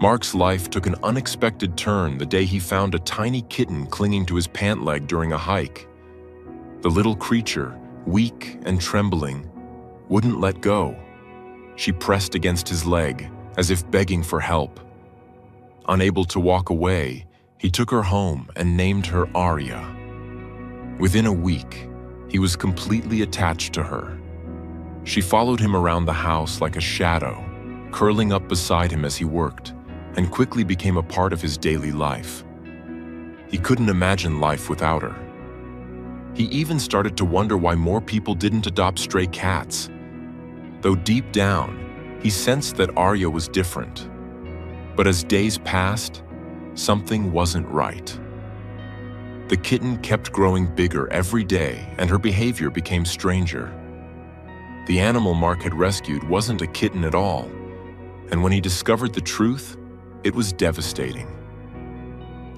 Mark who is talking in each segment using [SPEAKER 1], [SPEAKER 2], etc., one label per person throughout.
[SPEAKER 1] Mark's life took an unexpected turn the day he found a tiny kitten clinging to his pant leg during a hike. The little creature, weak and trembling, wouldn't let go. She pressed against his leg, as if begging for help. Unable to walk away, he took her home and named her Arya. Within a week, he was completely attached to her. She followed him around the house like a shadow, curling up beside him as he worked, and quickly became a part of his daily life. He couldn't imagine life without her. He even started to wonder why more people didn't adopt stray cats. Though deep down, he sensed that Arya was different. But as days passed, something wasn't right. The kitten kept growing bigger every day, and her behavior became stranger. The animal Mark had rescued wasn't a kitten at all, and when he discovered the truth, it was devastating.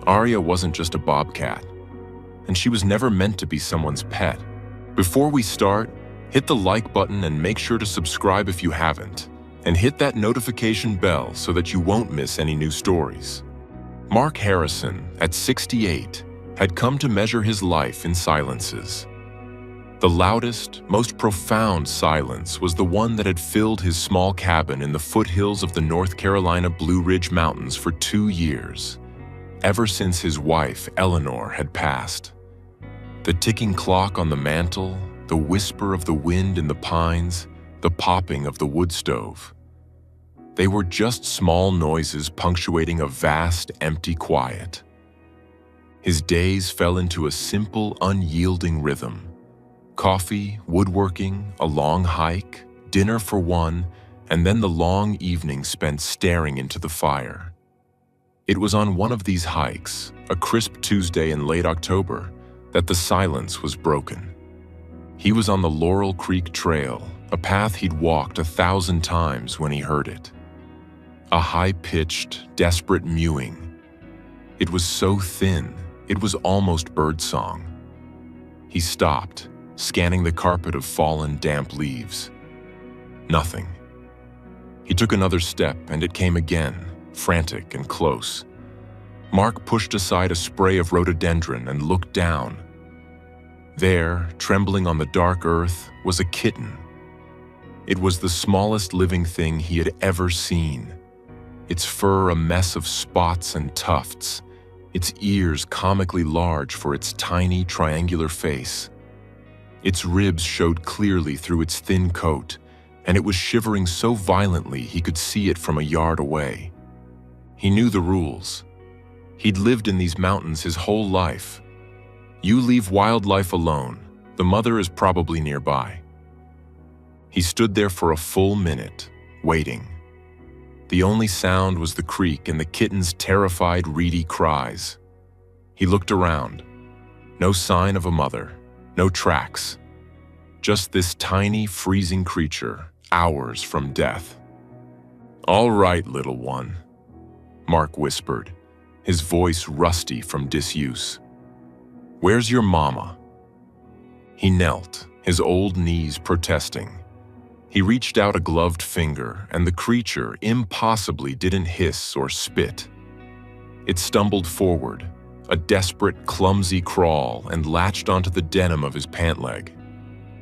[SPEAKER 1] Arya wasn't just a bobcat, and she was never meant to be someone's pet. Before we start, hit the like button and make sure to subscribe if you haven't, and hit that notification bell so that you won't miss any new stories. Mark Harrison, at 68, had come to measure his life in silences. The loudest, most profound silence was the one that had filled his small cabin in the foothills of the North Carolina Blue Ridge Mountains for 2 years, ever since his wife, Eleanor, had passed. The ticking clock on the mantle, the whisper of the wind in the pines, the popping of the wood stove. They were just small noises punctuating a vast, empty quiet. His days fell into a simple, unyielding rhythm. Coffee, woodworking, a long hike, dinner for one, and then the long evening spent staring into the fire. It was on one of these hikes, a crisp Tuesday in late October, that the silence was broken. He was on the Laurel Creek Trail, a path he'd walked 1,000 times when he heard it. A high-pitched, desperate mewing. It was so thin, it was almost birdsong. He stopped, scanning the carpet of fallen, damp leaves. Nothing. He took another step, and it came again, frantic and close. Mark pushed aside a spray of rhododendron and looked down. There, trembling on the dark earth, was a kitten. It was the smallest living thing he had ever seen. Its fur a mess of spots and tufts, its ears comically large for its tiny, triangular face. Its ribs showed clearly through its thin coat, and it was shivering so violently he could see it from a yard away. He knew the rules. He'd lived in these mountains his whole life. You leave wildlife alone, the mother is probably nearby. He stood there for a full minute, waiting. The only sound was the creek and the kitten's terrified, reedy cries. He looked around. No sign of a mother, no tracks. Just this tiny, freezing creature, hours from death. "All right, little one," Mark whispered, his voice rusty from disuse. "Where's your mama?" He knelt, his old knees protesting. He reached out a gloved finger, and the creature impossibly didn't hiss or spit. It stumbled forward, a desperate, clumsy crawl, and latched onto the denim of his pant leg.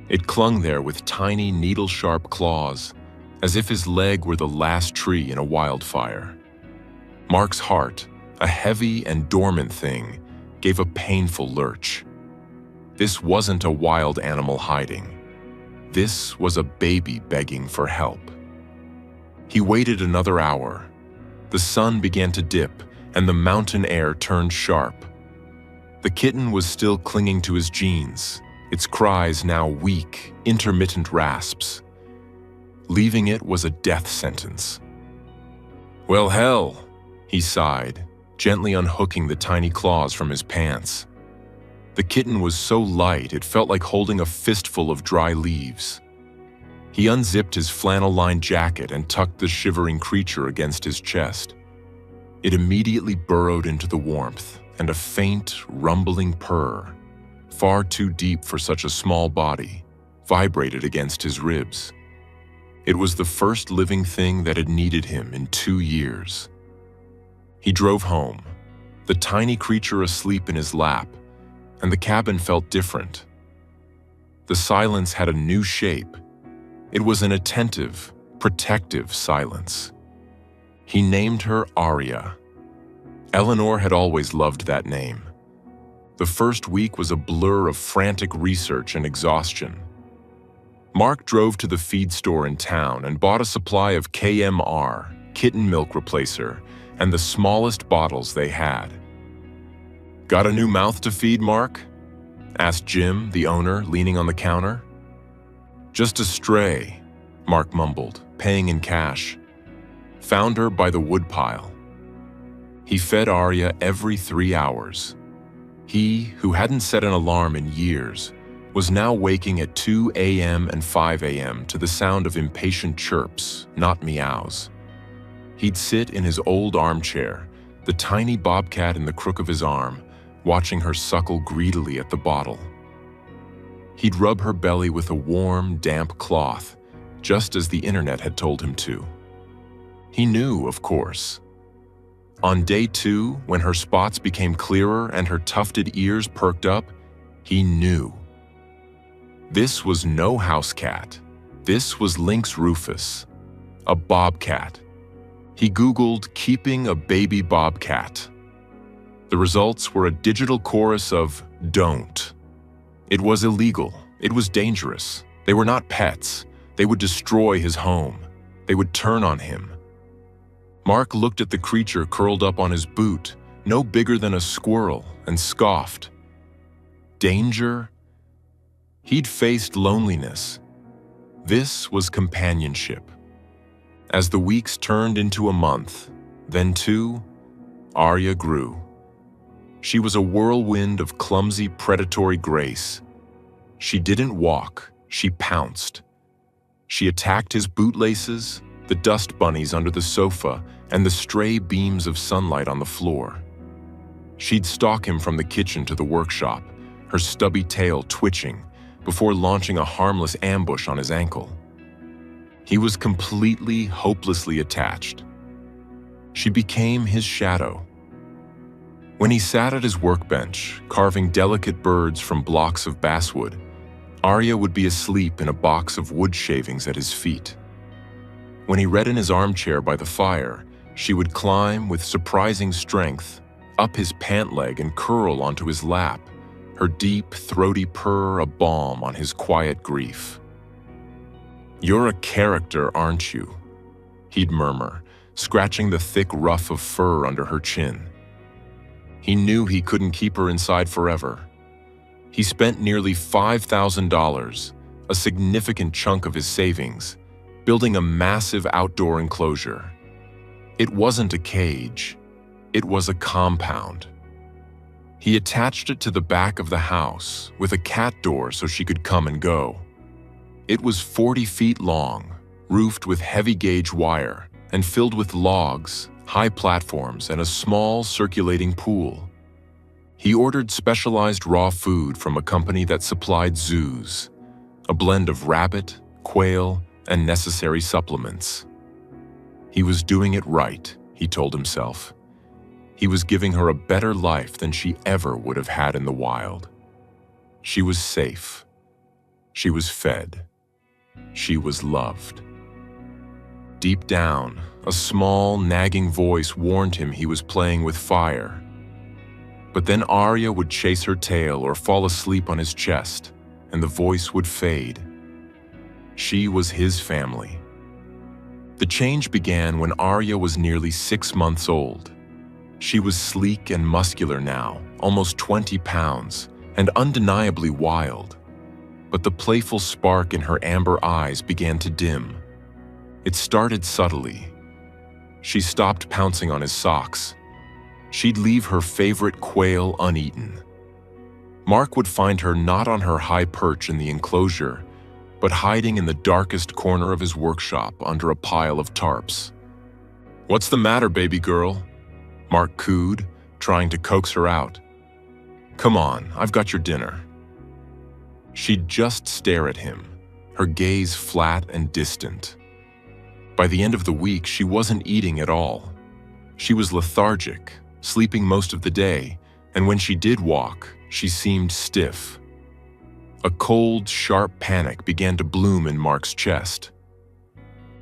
[SPEAKER 1] It clung there with tiny, needle-sharp claws, as if his leg were the last tree in a wildfire. Mark's heart, a heavy and dormant thing, gave a painful lurch. This wasn't a wild animal hiding. This was a baby begging for help. He waited another hour. The sun began to dip, and the mountain air turned sharp. The kitten was still clinging to his jeans, its cries now weak, intermittent rasps. Leaving it was a death sentence. "Well, hell," he sighed, gently unhooking the tiny claws from his pants. The kitten was so light it felt like holding a fistful of dry leaves. He unzipped his flannel-lined jacket and tucked the shivering creature against his chest. It immediately burrowed into the warmth, and a faint, rumbling purr, far too deep for such a small body, vibrated against his ribs. It was the first living thing that had needed him in 2 years. He drove home, the tiny creature asleep in his lap, and the cabin felt different. The silence had a new shape. It was an attentive, protective silence. He named her Arya. Eleanor had always loved that name. The first week was a blur of frantic research and exhaustion. Mark drove to the feed store in town and bought a supply of KMR, kitten milk replacer, and the smallest bottles they had. "Got a new mouth to feed, Mark?" asked Jim, the owner, leaning on the counter. "Just a stray," Mark mumbled, paying in cash. "Found her by the woodpile." He fed Arya every 3 hours. He, who hadn't set an alarm in years, was now waking at 2 a.m. and 5 a.m. to the sound of impatient chirps, not meows. He'd sit in his old armchair, the tiny bobcat in the crook of his arm, watching her suckle greedily at the bottle. He'd rub her belly with a warm, damp cloth, just as the internet had told him to. He knew, of course. On day 2, when her spots became clearer and her tufted ears perked up, he knew. This was no house cat. This was Lynx rufus, a bobcat. He Googled keeping a baby bobcat. The results were a digital chorus of "don't." It was illegal. It was dangerous. They were not pets. They would destroy his home. They would turn on him. Mark looked at the creature curled up on his boot, no bigger than a squirrel, and scoffed. Danger? He'd faced loneliness. This was companionship. As the weeks turned into a month, then 2, Arya grew. She was a whirlwind of clumsy, predatory grace. She didn't walk, she pounced. She attacked his bootlaces, the dust bunnies under the sofa, and the stray beams of sunlight on the floor. She'd stalk him from the kitchen to the workshop, her stubby tail twitching, before launching a harmless ambush on his ankle. He was completely, hopelessly attached. She became his shadow. When he sat at his workbench, carving delicate birds from blocks of basswood, Arya would be asleep in a box of wood shavings at his feet. When he read in his armchair by the fire, she would climb with surprising strength up his pant leg and curl onto his lap, her deep, throaty purr a balm on his quiet grief. "You're a character, aren't you?" he'd murmur, scratching the thick ruff of fur under her chin. He knew he couldn't keep her inside forever. He spent nearly $5,000, a significant chunk of his savings, building a massive outdoor enclosure. It wasn't a cage, it was a compound. He attached it to the back of the house with a cat door so she could come and go. It was 40 feet long, roofed with heavy gauge wire, and filled with logs, high platforms, and a small circulating pool. He ordered specialized raw food from a company that supplied zoos, a blend of rabbit, quail, and necessary supplements. He was doing it right, he told himself. He was giving her a better life than she ever would have had in the wild. She was safe. She was fed. She was loved. Deep down, a small, nagging voice warned him he was playing with fire. But then Arya would chase her tail or fall asleep on his chest, and the voice would fade. She was his family. The change began when Arya was nearly 6 months old. She was sleek and muscular now, almost 20 pounds, and undeniably wild. But the playful spark in her amber eyes began to dim. It started subtly. She stopped pouncing on his socks. She'd leave her favorite quail uneaten. Mark would find her not on her high perch in the enclosure, but hiding in the darkest corner of his workshop under a pile of tarps. "What's the matter, baby girl?" Mark cooed, trying to coax her out. "Come on, I've got your dinner." She'd just stare at him, her gaze flat and distant. By the end of the week, she wasn't eating at all. She was lethargic, sleeping most of the day, and when she did walk, she seemed stiff. A cold, sharp panic began to bloom in Mark's chest.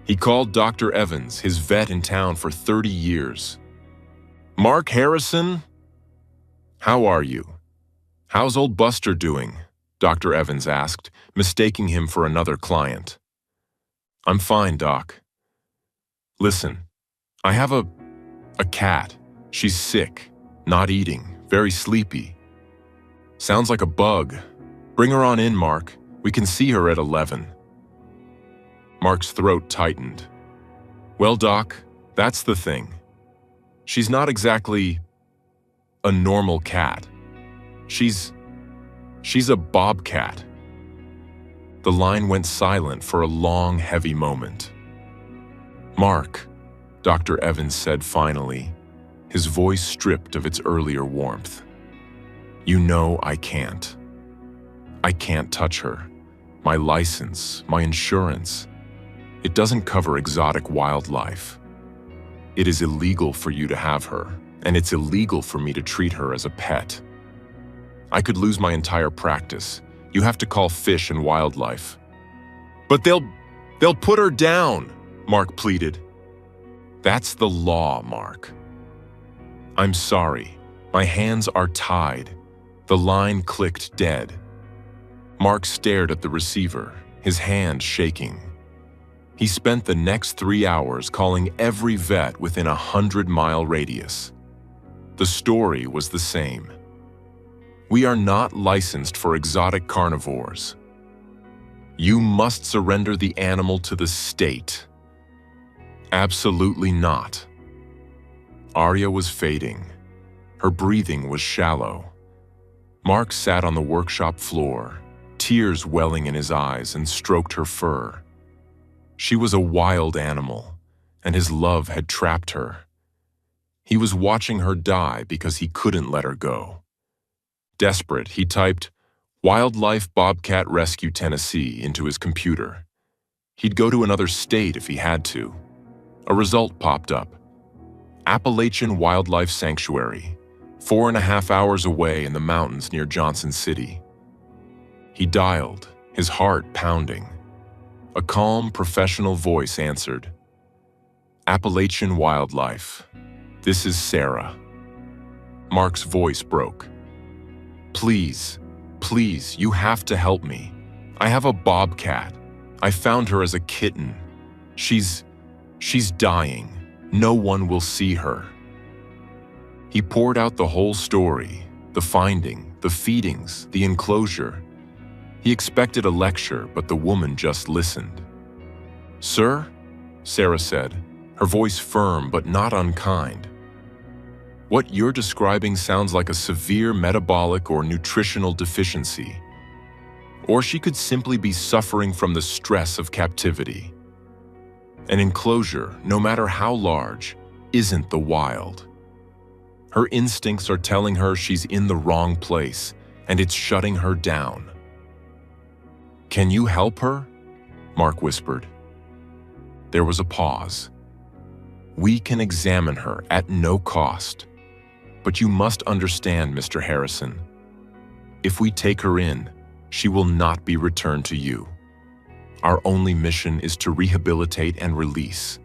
[SPEAKER 1] He called Dr. Evans, his vet in town for 30 years. "Mark Harrison? How are you? How's old Buster doing?" Dr. Evans asked, mistaking him for another client. "I'm fine, Doc. Listen, I have a cat. She's sick, not eating, very sleepy. Sounds like a bug. Bring her on in, Mark. We can see her at 11. Mark's throat tightened. "Well, Doc, that's the thing. She's not exactly a normal cat. She's a bobcat." The line went silent for a long, heavy moment. "Mark," Dr. Evans said finally, his voice stripped of its earlier warmth. "You know I can't. I can't touch her. My license, my insurance. It doesn't cover exotic wildlife. It is illegal for you to have her, and it's illegal for me to treat her as a pet. I could lose my entire practice. You have to call Fish and Wildlife." "But they'll put her down," Mark pleaded. "That's the law, Mark." "I'm sorry. My hands are tied." The line clicked dead. Mark stared at the receiver, his hand shaking. He spent the next 3 hours calling every vet within a 100-mile radius. The story was the same. "We are not licensed for exotic carnivores. You must surrender the animal to the state." "Absolutely not." Arya was fading. Her breathing was shallow. Mark sat on the workshop floor, tears welling in his eyes, and stroked her fur. She was a wild animal, and his love had trapped her. He was watching her die because he couldn't let her go. Desperate, he typed, "Wildlife Bobcat Rescue Tennessee" into his computer. He'd go to another state if he had to. A result popped up. Appalachian Wildlife Sanctuary, 4.5 hours away in the mountains near Johnson City. He dialed, his heart pounding. A calm, professional voice answered. "Appalachian Wildlife. This is Sarah." Mark's voice broke. Please, you have to help me. I have a bobcat. I found her as a kitten. She's dying. No one will see her." He poured out the whole story, the finding, the feedings, the enclosure. He expected a lecture, but the woman just listened. "Sir?" Sarah said, her voice firm but not unkind. "What you're describing sounds like a severe metabolic or nutritional deficiency. Or she could simply be suffering from the stress of captivity. An enclosure, no matter how large, isn't the wild. Her instincts are telling her she's in the wrong place, and it's shutting her down." "Can you help her?" Mark whispered. There was a pause. "We can examine her at no cost. But you must understand, Mr. Harrison. If we take her in, she will not be returned to you. Our only mission is to rehabilitate and release.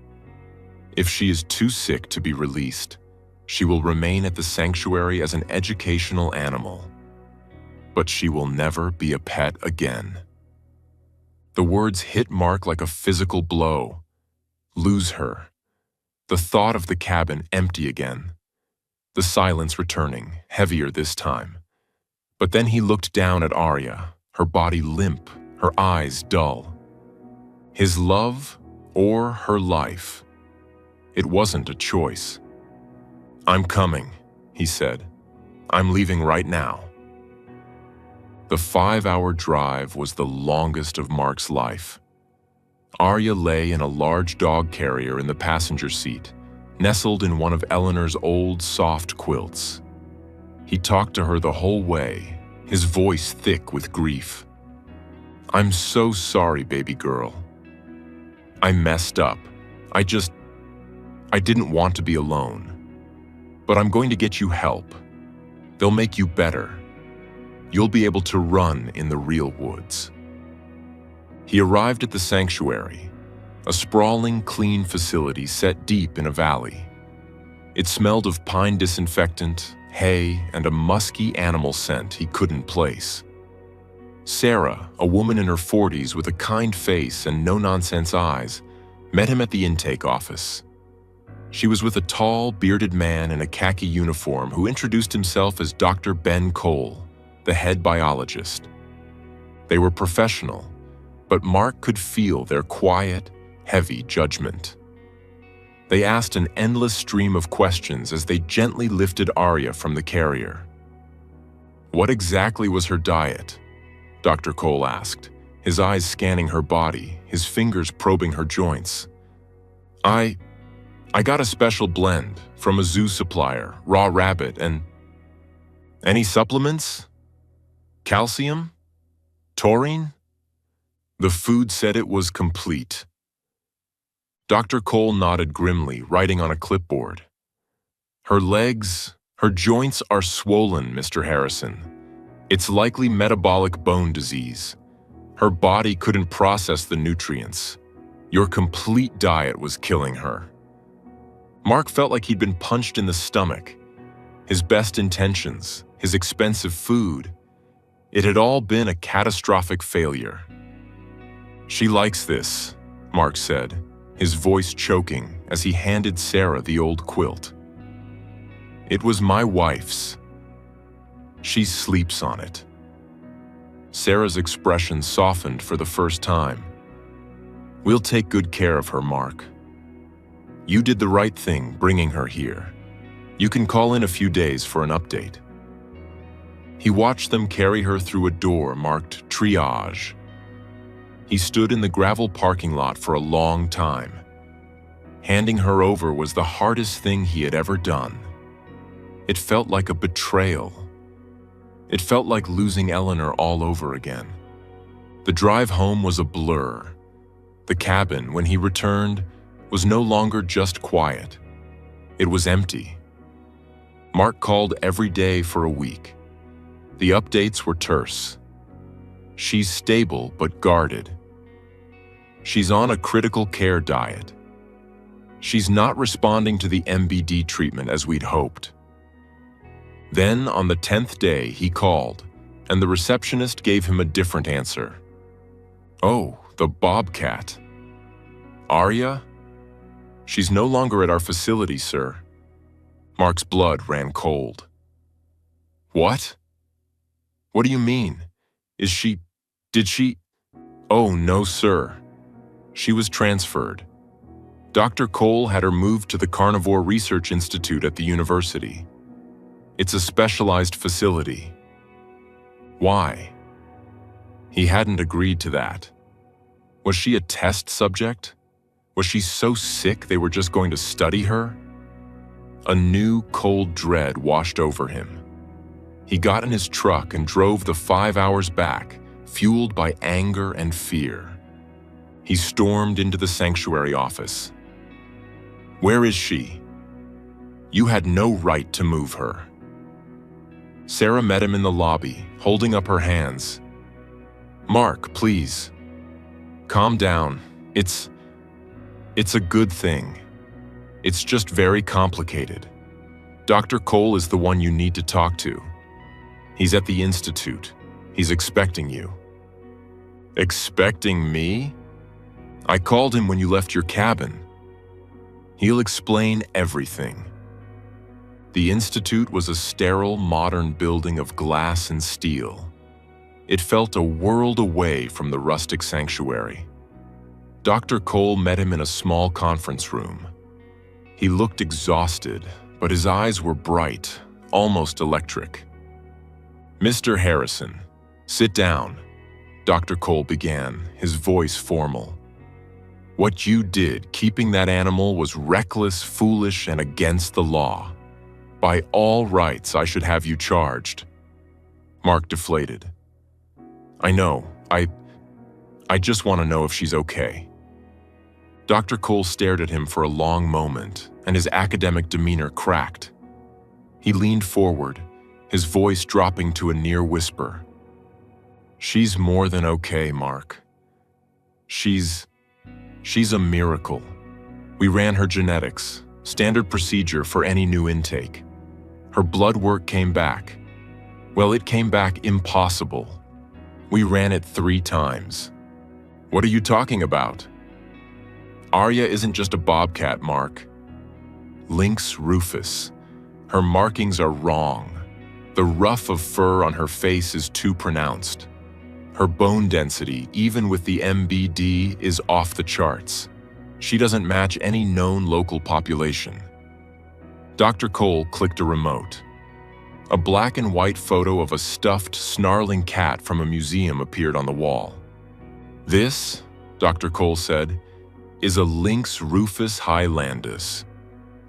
[SPEAKER 1] If she is too sick to be released, she will remain at the sanctuary as an educational animal. But she will never be a pet again." The words hit Mark like a physical blow. Lose her. The thought of the cabin empty again. The silence returning, heavier this time. But then he looked down at Arya, her body limp, her eyes dull. His love or her life? It wasn't a choice. "I'm coming," he said. "I'm leaving right now." The 5-hour drive was the longest of Mark's life. Arya lay in a large dog carrier in the passenger seat, nestled in one of Eleanor's old, soft quilts. He talked to her the whole way, his voice thick with grief. "I'm so sorry, baby girl. I messed up. I didn't want to be alone. But I'm going to get you help. They'll make you better. You'll be able to run in the real woods." He arrived at the sanctuary, a sprawling, clean facility set deep in a valley. It smelled of pine disinfectant, hay, and a musky animal scent he couldn't place. Sarah, a woman in her 40s with a kind face and no-nonsense eyes, met him at the intake office. She was with a tall, bearded man in a khaki uniform who introduced himself as Dr. Ben Cole, the head biologist. They were professional, but Mark could feel their quiet, heavy judgment. They asked an endless stream of questions as they gently lifted Arya from the carrier. "What exactly was her diet?" Dr. Cole asked, his eyes scanning her body, his fingers probing her joints. I got a special blend from a zoo supplier, raw rabbit, and..." "Any supplements? Calcium? Taurine?" The food said it was complete. Dr. Cole nodded grimly, writing on a clipboard. Her joints are swollen, Mr. Harrison. It's likely metabolic bone disease. Her body couldn't process the nutrients. Your complete diet was killing her." Mark felt like he'd been punched in the stomach. His best intentions, his expensive food, it had all been a catastrophic failure. "She likes this," Mark said, his voice choking as he handed Sarah the old quilt. "It was my wife's. She sleeps on it." Sarah's expression softened for the first time. "We'll take good care of her, Mark. You did the right thing bringing her here. You can call in a few days for an update." He watched them carry her through a door marked triage. He stood in the gravel parking lot for a long time. Handing her over was the hardest thing he had ever done. It felt like a betrayal. It felt like losing Eleanor all over again. The drive home was a blur. The cabin, when he returned, was no longer just quiet. It was empty. Mark called every day for a week. The updates were terse. "She's stable but guarded. She's on a critical care diet. She's not responding to the MBD treatment as we'd hoped." Then, on the 10th day, he called, and the receptionist gave him a different answer. "Oh, the bobcat. Arya? She's no longer at our facility, sir." Mark's blood ran cold. "What? What do you mean? Did she? Oh, no, sir. She was transferred. Dr. Cole had her moved to the Carnivore Research Institute at the university. It's a specialized facility." Why? He hadn't agreed to that. Was she a test subject? Was she so sick they were just going to study her? A new, cold dread washed over him. He got in his truck and drove the 5 hours back, fueled by anger and fear. He stormed into the sanctuary office. "Where is she? You had no right to move her." Sarah met him in the lobby, holding up her hands. "Mark, please. Calm down. It's a good thing. It's just very complicated. Dr. Cole is the one you need to talk to. He's at the institute. He's expecting you." "Expecting me? I called him when you left your cabin. He'll explain everything." The institute was a sterile, modern building of glass and steel. It felt a world away from the rustic sanctuary. Dr. Cole met him in a small conference room. He looked exhausted, but his eyes were bright, almost electric. "Mr. Harrison, sit down," Dr. Cole began, his voice formal. "What you did, keeping that animal, was reckless, foolish, and against the law. By all rights, I should have you charged." Mark deflated. "I know. I just want to know if she's okay." Dr. Cole stared at him for a long moment, and his academic demeanor cracked. He leaned forward, his voice dropping to a near whisper. "She's more than okay, Mark. She's a miracle. We ran her genetics, standard procedure for any new intake. Her blood work came back. Well, it came back impossible. We ran it 3 times. What are you talking about? Arya isn't just a bobcat, Mark. Lynx rufus. Her markings are wrong. The ruff of fur on her face is too pronounced. Her bone density, even with the MBD, is off the charts. She doesn't match any known local population." Dr. Cole clicked a remote. A black and white photo of a stuffed, snarling cat from a museum appeared on the wall. "This," Dr. Cole said, "is a Lynx rufus highlandus,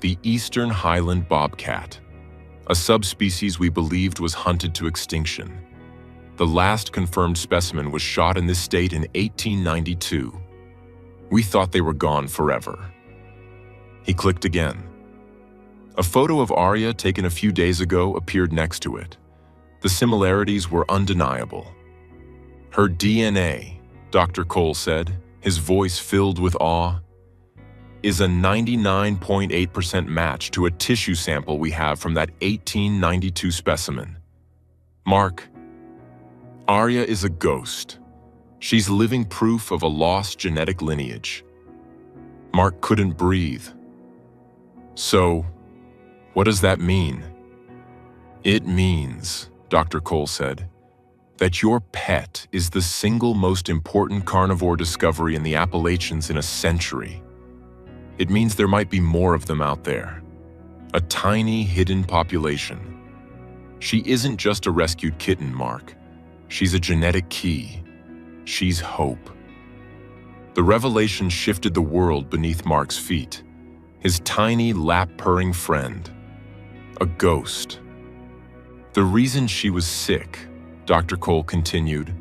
[SPEAKER 1] the eastern highland bobcat, a subspecies we believed was hunted to extinction. The last confirmed specimen was shot in this state in 1892. We thought they were gone forever." He clicked again. A photo of Arya taken a few days ago appeared next to it. The similarities were undeniable. "Her DNA," Dr. Cole said, his voice filled with awe, "is a 99.8% match to a tissue sample we have from that 1892 specimen. Mark, Arya is a ghost. She's living proof of a lost genetic lineage." Mark couldn't breathe. "So, what does that mean?" "It means," Dr. Cole said, "that your pet is the single most important carnivore discovery in the Appalachians in a century. It means there might be more of them out there. A tiny, hidden population. She isn't just a rescued kitten, Mark. She's a genetic key. She's hope." The revelation shifted the world beneath Mark's feet. His tiny, lap-purring friend. A ghost. "The reason she was sick," Dr. Cole continued,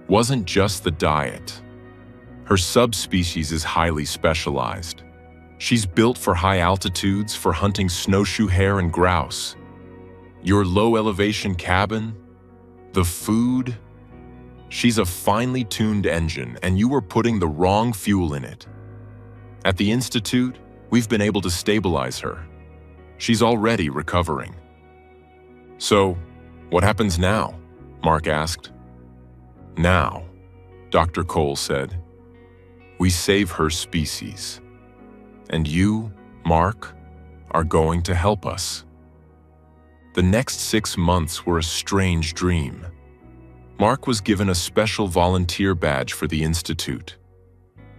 [SPEAKER 1] "wasn't just the diet. Her subspecies is highly specialized. She's built for high altitudes, for hunting snowshoe hare and grouse. Your low-elevation cabin, the food, she's a finely tuned engine, and you were putting the wrong fuel in it. At the Institute, we've been able to stabilize her. She's already recovering." "So, what happens now?" Mark asked. "Now," Dr. Cole said, "we save her species. And you, Mark, are going to help us." The next 6 months were a strange dream. Mark was given a special volunteer badge for the Institute.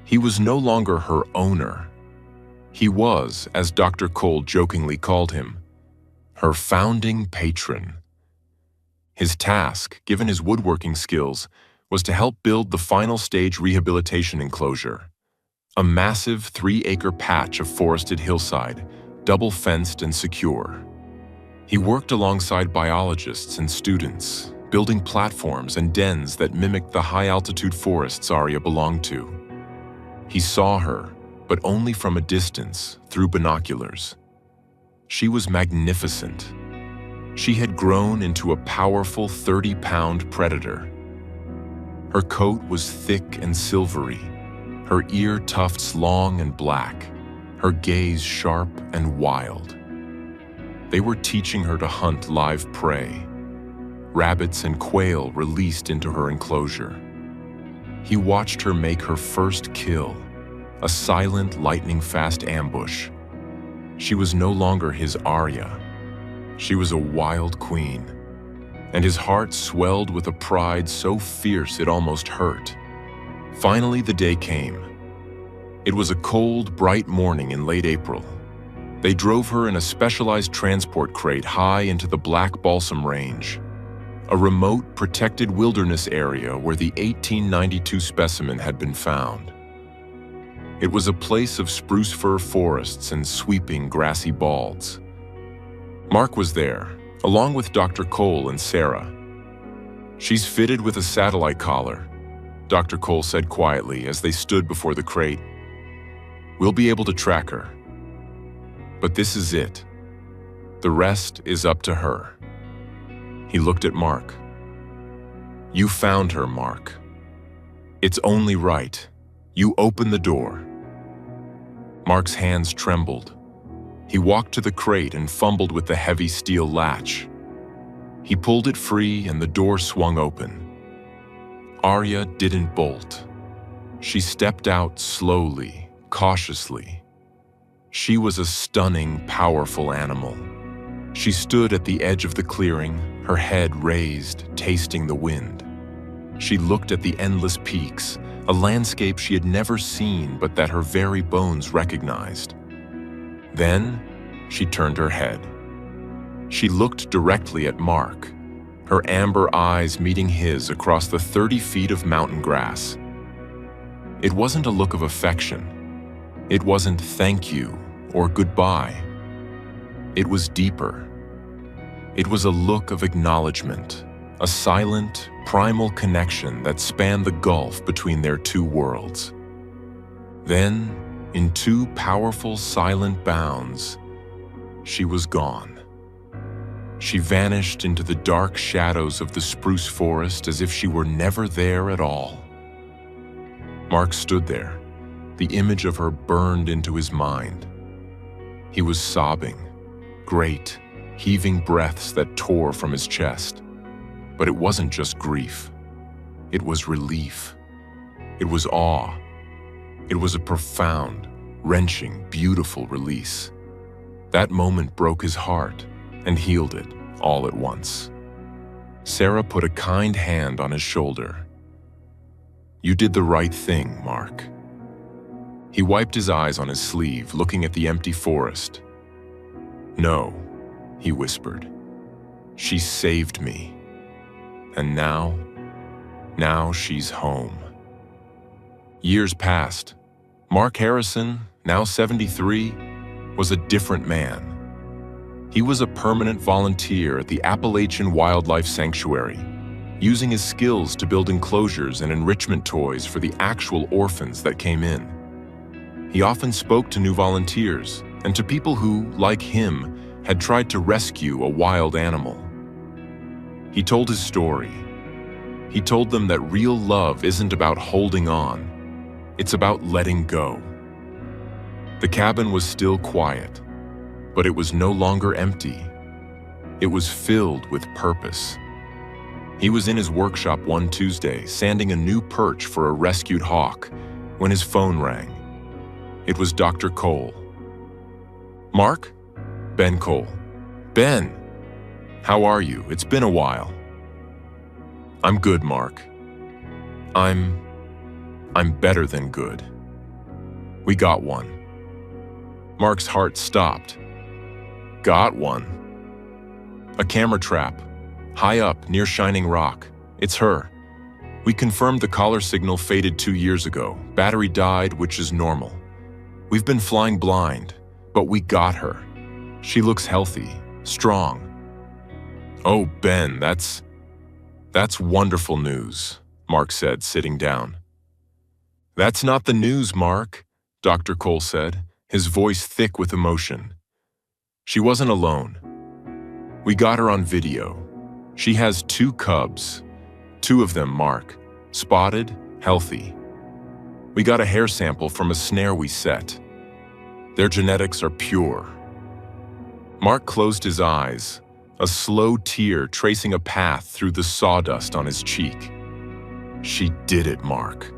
[SPEAKER 1] He was no longer her owner. He was, as Dr. Cole jokingly called him, her founding patron. His task, given his woodworking skills, was to help build the final stage rehabilitation enclosure, a massive 3-acre patch of forested hillside, double-fenced and secure. He worked alongside biologists and students, building platforms and dens that mimicked the high-altitude forests Arya belonged to. He saw her, but only from a distance, through binoculars. She was magnificent. She had grown into a powerful 30-pound predator. Her coat was thick and silvery, her ear tufts long and black, her gaze sharp and wild. They were teaching her to hunt live prey, rabbits and quail released into her enclosure. He watched her make her first kill, a silent, lightning-fast ambush. She was no longer his Arya. She was a wild queen, and his heart swelled with a pride so fierce it almost hurt. Finally, the day came. It was a cold, bright morning in late April. They drove her in a specialized transport crate high into the Black Balsam Range, a remote, protected wilderness area where the 1892 specimen had been found. It was a place of spruce fir forests and sweeping grassy balds. Mark was there, along with Dr. Cole and Sarah. "She's fitted with a satellite collar," Dr. Cole said quietly as they stood before the crate. "We'll be able to track her. But this is it. The rest is up to her. He looked at Mark. You found her, Mark. It's only right. You open the door. Mark's hands trembled. He walked to the crate and fumbled with the heavy steel latch. He pulled it free and the door swung open. Arya didn't bolt. She stepped out slowly, cautiously. She was a stunning, powerful animal. She stood at the edge of the clearing, her head raised, tasting the wind. She looked at the endless peaks, a landscape she had never seen but that her very bones recognized. Then, she turned her head. She looked directly at Mark, her amber eyes meeting his across the 30 feet of mountain grass. It wasn't a look of affection. It wasn't thank you or goodbye. It was deeper. It was a look of acknowledgement, a silent, primal connection that spanned the gulf between their two worlds. Then, in two powerful, silent bounds, she was gone. She vanished into the dark shadows of the spruce forest as if she were never there at all. Mark stood there. The image of her burned into his mind. He was sobbing, great, heaving breaths that tore from his chest. But it wasn't just grief. It was relief. It was awe. It was a profound, wrenching, beautiful release. That moment broke his heart and healed it all at once. Sarah put a kind hand on his shoulder. You did the right thing, Mark. He wiped his eyes on his sleeve, looking at the empty forest. No, he whispered. She saved me. And now she's home. Years passed. Mark Harrison, now 73, was a different man. He was a permanent volunteer at the Appalachian Wildlife Sanctuary, using his skills to build enclosures and enrichment toys for the actual orphans that came in. He often spoke to new volunteers and to people who, like him, had tried to rescue a wild animal. He told his story. He told them that real love isn't about holding on, it's about letting go. The cabin was still quiet, but it was no longer empty. It was filled with purpose. He was in his workshop one Tuesday, sanding a new perch for a rescued hawk, when his phone rang. It was Dr. Cole. Mark? Ben Cole. Ben! How are you? It's been a while. I'm good, Mark. I'm better than good. We got one. Mark's heart stopped. Got one. A camera trap, high up near Shining Rock. It's her. We confirmed the collar signal faded 2 years ago. Battery died, which is normal. We've been flying blind, but we got her. She looks healthy, strong. Oh, Ben, that's wonderful news, Mark said, sitting down. That's not the news, Mark, Dr. Cole said, his voice thick with emotion. She wasn't alone. We got her on video. She has 2 cubs. 2 of them, Mark. Spotted, healthy. We got a hair sample from a snare we set. Their genetics are pure. Mark closed his eyes, a slow tear tracing a path through the sawdust on his cheek. She did it, Mark,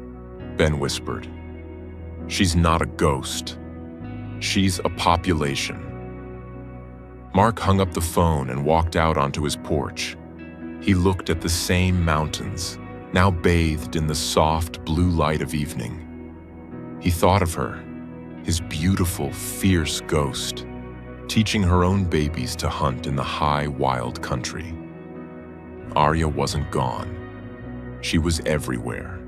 [SPEAKER 1] Ben whispered. She's not a ghost. She's a population. Mark hung up the phone and walked out onto his porch. He looked at the same mountains, now bathed in the soft blue light of evening. He thought of her, his beautiful, fierce ghost, teaching her own babies to hunt in the high, wild country. Arya wasn't gone. She was everywhere.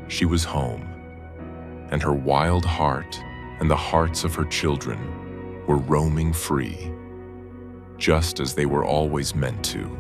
[SPEAKER 1] She was home. And her wild heart and the hearts of her children were roaming free, just as they were always meant to.